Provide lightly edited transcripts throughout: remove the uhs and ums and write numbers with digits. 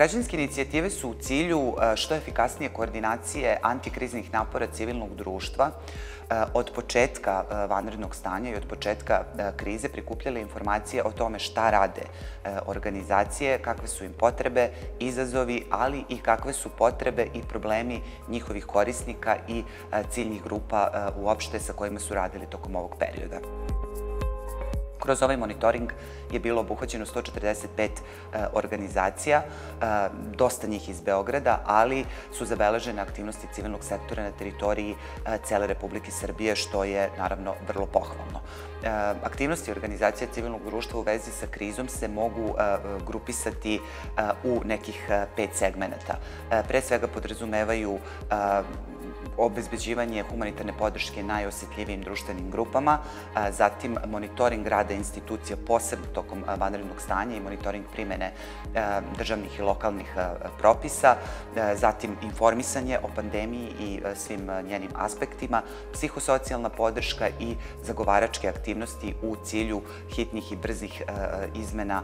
Građanske inicijative su u cilju što efikasnije koordinacije antikriznih napora civilnog društva od početka vanrednog stanja i od početka krize prikupljale informacije o tome šta rade organizacije, kakve su im potrebe, izazovi, ali i kakve su potrebe i problemi njihovih korisnika i ciljnih grupa uopšte sa kojima su radili tokom ovog perioda. Kroz ovaj monitoring je bilo obuhvaćeno 145 organizacija, dosta njih iz Beograda, ali su zabeležene aktivnosti civilnog sektora na teritoriji cele Republike Srbije, što je naravno vrlo pohvalno. Aktivnosti organizacija civilnog društva u vezi sa krizom se mogu grupisati u nekih 5 segmenata. Pre svega podrazumevaju obezbeđivanje humanitarne podrške najosetljivijim društvenim grupama, zatim monitoring rada institucija posebno tokom vanrednog stanja i monitoring primene državnih i lokalnih propisa, zatim informisanje o pandemiji i svim njenim aspektima, psihosocijalna podrška i zagovaračke aktivnosti u cilju hitnih i brzih izmena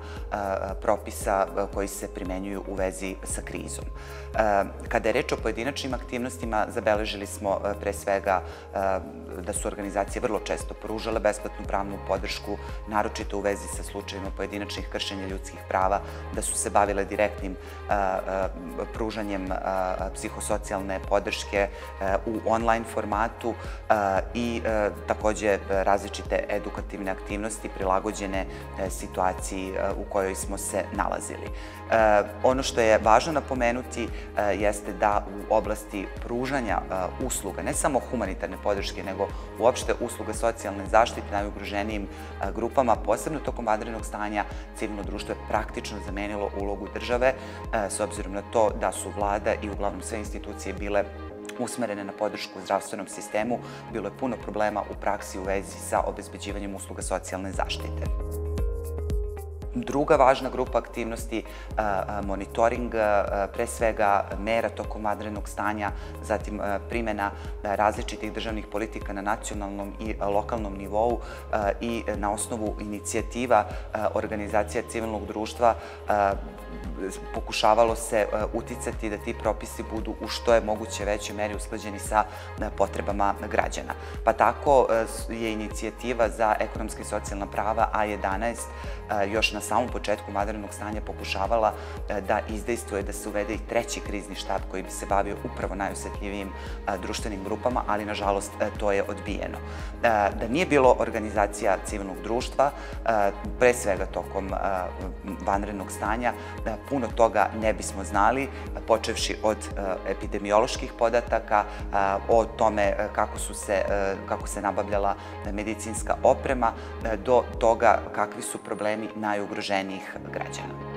propisa koji se primenjuju u vezi sa krizom. Kada je reč o pojedinačnim aktivnostima, zabeležili smo pre svega da su organizacije vrlo često pružale besplatnu pravnu podršku, naročito u vezi sa slučajima pojedinačnih kršenja ljudskih prava, da su se bavile direktnim pružanjem psihosocijalne podrške u online formatu i takođe različite edukativne aktivnosti prilagođene situaciji u kojoj smo se nalazili. Ono što je važno napomenuti jeste da u oblasti pružanja usluga, ne samo humanitarne podrške, nego uopšte usluga socijalne zaštite najugroženijim grupama, posebno tokom vanrednog stanja, civilno društvo je praktično zamenilo ulogu države, s obzirom na to da su vlada i uglavnom sve institucije bile usmerene na podršku zdravstvenom sistemu, bilo je puno problema u praksi u vezi sa obezbeđivanjem usluga socijalne zaštite. Druga važna grupa aktivnosti, monitoring, pre svega mera tokom vanrednog stanja, zatim primena različitih državnih politika na nacionalnom i lokalnom nivou i na osnovu inicijativa organizacija civilnog društva pokušavalo se uticati da ti propisi budu u što je moguće većoj meri usklađeni sa potrebama građana. Pa tako je inicijativa za ekonomska i socijalna prava A11 još na samom početku vanrednog stanja pokušavala da izdejstvuje da se uvede i treći krizni štab koji bi se bavio upravo najosetljivijim društvenim grupama, ali nažalost to je odbijeno. Da nije bilo organizacija civilnog društva, pre svega tokom vanrednog stanja, puno toga ne bismo znali, počevši od epidemioloških podataka, o tome kako se nabavljala medicinska oprema, do toga kakvi su problemi najugroženijih građana.